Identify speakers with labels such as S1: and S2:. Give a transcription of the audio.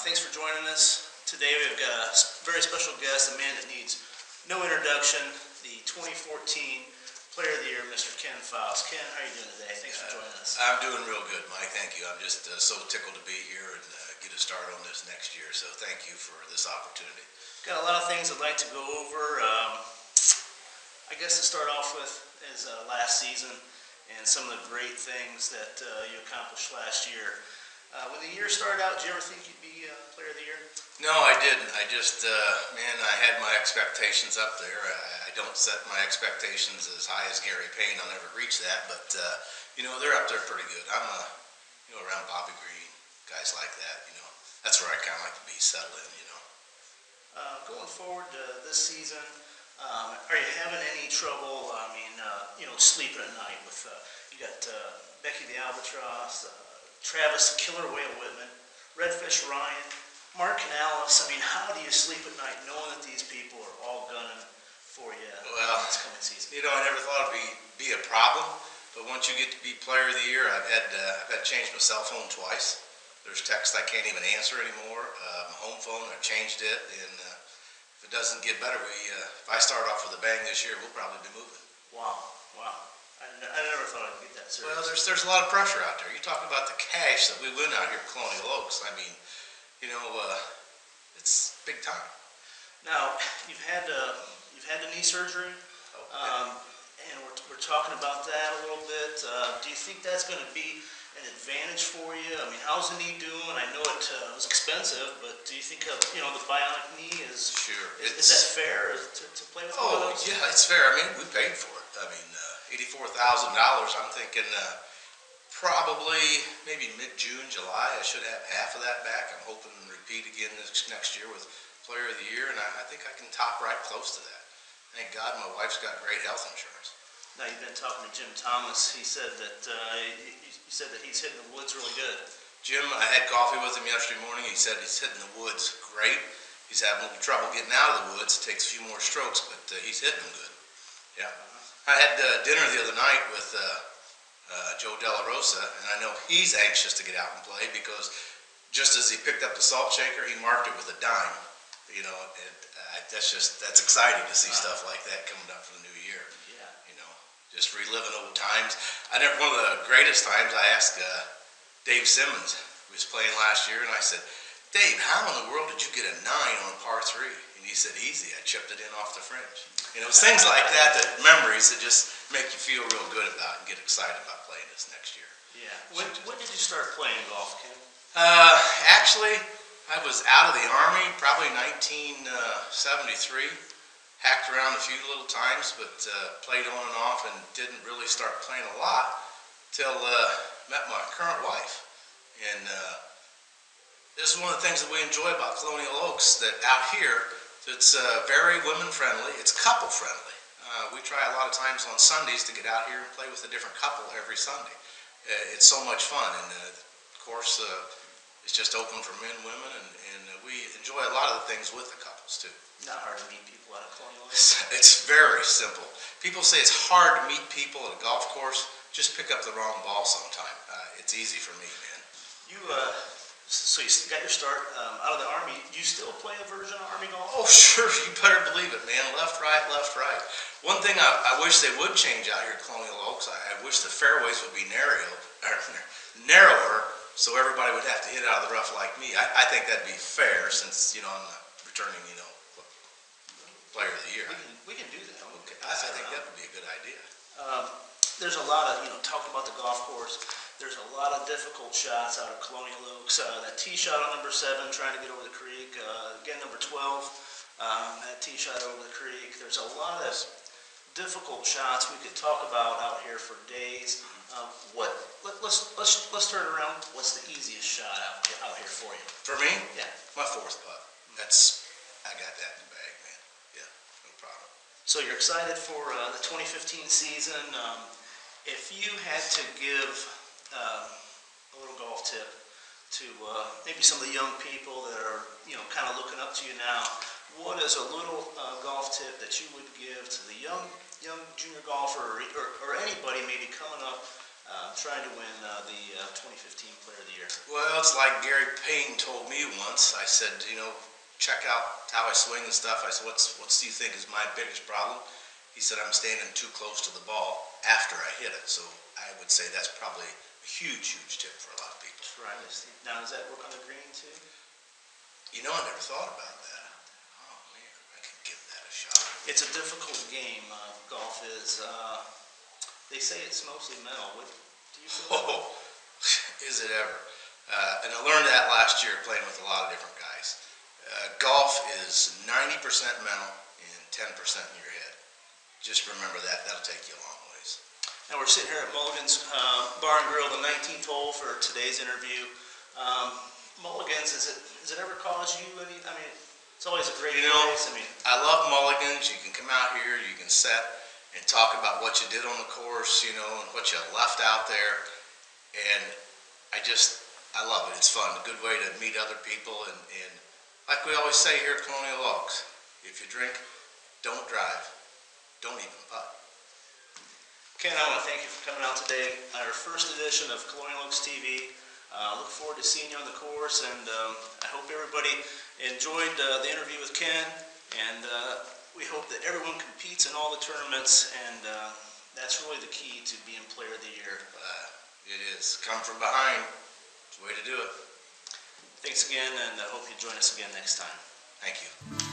S1: Thanks for joining us. Today we've got a very special guest, a man that needs no introduction, the 2014 Player of the Year, Mr. Ken Faus. Ken, how are you doing today? Thanks for joining us.
S2: I'm doing real good, Mike. Thank you. I'm just so tickled to be here and get a start on this next year. So thank you for this opportunity.
S1: Got a lot of things I'd like to go over. I guess to start off with is last season and some of the great things that you accomplished last year. When the year started out, did you ever think you'd be Player of the Year?
S2: No, I didn't. I just, man, I had my expectations up there. I don't set my expectations as high as Gary Payne. I'll never reach that, but, you know, they're up there pretty good. I'm, around Bobby Green, guys like that, that's where I kind of like to be, settle in,
S1: Going forward this season, are you having any trouble, sleeping at night with, you got Becky the Albatross, Travis, the Killer Whale Whitman, Redfish Ryan, Mark Canales. How do you sleep at night knowing that these people are all gunning for you this coming season?
S2: I never thought it'd be a problem, but once you get to be Player of the Year, I've had to change my cell phone twice. There's text I can't even answer anymore. My home phone, I've changed it, and if it doesn't get better, if I start off with a bang this year, we'll probably be moving.
S1: Wow. I never thought I'd get that serious.
S2: Well, there's a lot of pressure out there. You talk about the cash that we win out here at Colonial Oaks. It's big time.
S1: Now, you've had the knee surgery, and we're talking about that a little bit. Do you think that's going to be an advantage for you? How's the knee doing? I know it was expensive, but do you think the bionic knee is
S2: sure?
S1: Is that fair to play with?
S2: Oh, yeah, it's fair. We paid for it. $84,000. I'm thinking probably maybe mid-June, July. I should have half of that back. I'm hoping to repeat again next year with Player of the Year, and I think I can top right close to that. Thank God my wife's got great health insurance.
S1: Now, you've been talking to Jim Thomas. He said that he's hitting the woods really good.
S2: Jim, I had coffee with him yesterday morning. He said he's hitting the woods great. He's having a little trouble getting out of the woods. It takes a few more strokes, but he's hitting them good. Yeah. I had dinner the other night with Joe Della Rosa, and I know he's anxious to get out and play because just as he picked up the salt shaker, he marked it with a dime. That's exciting to see stuff like that coming up for the new year.
S1: Yeah.
S2: Just reliving old times. One of the greatest times, I asked Dave Simmons, who was playing last year, and I said, Dave, how in the world did you get a 9 on a par 3? And he said, easy, I chipped it in off the fringe. It's things like that, memories that just make you feel real good about and get excited about playing this next year.
S1: Yeah. When did you start playing golf, Ken?
S2: Actually, I was out of the Army, probably 1973. Hacked around a few little times, but played on and off and didn't really start playing a lot till met my current wife. And this is one of the things that we enjoy about Colonial Oaks, that out here, it's very women-friendly. It's couple-friendly. We try a lot of times on Sundays to get out here and play with a different couple every Sunday. It's so much fun, and of course, it's just open for men, women, and we enjoy a lot of the things with the couples too.
S1: Not hard to meet people at a Colonial Oaks.
S2: It's very simple. People say it's hard to meet people at a golf course. Just pick up the wrong ball sometime. It's easy for me, man.
S1: So you got your start out of the Army. You still play a version of Army golf?
S2: Oh, sure. You better believe it, man. Left, right, left, right. One thing I wish they would change out here at Colonial Oaks, I wish the fairways would be narrower, so everybody would have to hit out of the rough like me. I think that'd be fair since, I'm the returning, Player of the Year.
S1: We can do that.
S2: Okay. I think that would be a good idea.
S1: There's a lot of, talking about the golf course, there's a lot of difficult shots out of Colonial Oaks. That tee shot on number 7, trying to get over the creek. Again, number 12, that tee shot over the creek. There's a lot of difficult shots we could talk about out here for days. Let's turn it around. What's the easiest shot out here for you?
S2: For me?
S1: Yeah.
S2: My 4th putt. I got that in the bag, man. Yeah, no problem.
S1: So you're excited for the 2015 season. If you had to give a little golf tip to maybe some of the young people that are kind of looking up to you now, what is a little golf tip that you would give to the young junior golfer or anybody maybe coming up trying to win the 2015 Player of the Year?
S2: Well, it's like Gary Payne told me once. I said, check out how I swing and stuff. I said, what do you think is my biggest problem? He said, I'm standing too close to the ball after I hit it. So I would say that's probably a huge, huge tip for a lot of people.
S1: Tremendous. Now, does that work on the green too?
S2: I never thought about that. Oh, man, I could give that a shot.
S1: It's a difficult game, golf is. They say it's mostly mental. What do you feel?
S2: Oh, is it ever? And I learned that last year playing with a lot of different guys. Golf is 90% mental and 10% in your head. Just remember that. That'll take you a long ways.
S1: Now we're sitting here at Mulligan's Bar and Grill, the 19th hole for today's interview. Mulligan's, is it ever caused you any? I mean, it's always a great place.
S2: I love Mulligan's. You can come out here, you can set and talk about what you did on the course, and what you left out there. And I love it. It's fun. A good way to meet other people. And like we always say here at Colonial Oaks, if you drink, don't drive. Don't even putt.
S1: Ken, I want to thank you for coming out today. Our first edition of Colonial Oaks TV. Look forward to seeing you on the course, and I hope everybody enjoyed the interview with Ken. And we hope that everyone competes in all the tournaments, and that's really the key to being Player of the Year.
S2: It is. Come from behind. It's the way to do it.
S1: Thanks again, and I hope you join us again next time.
S2: Thank you.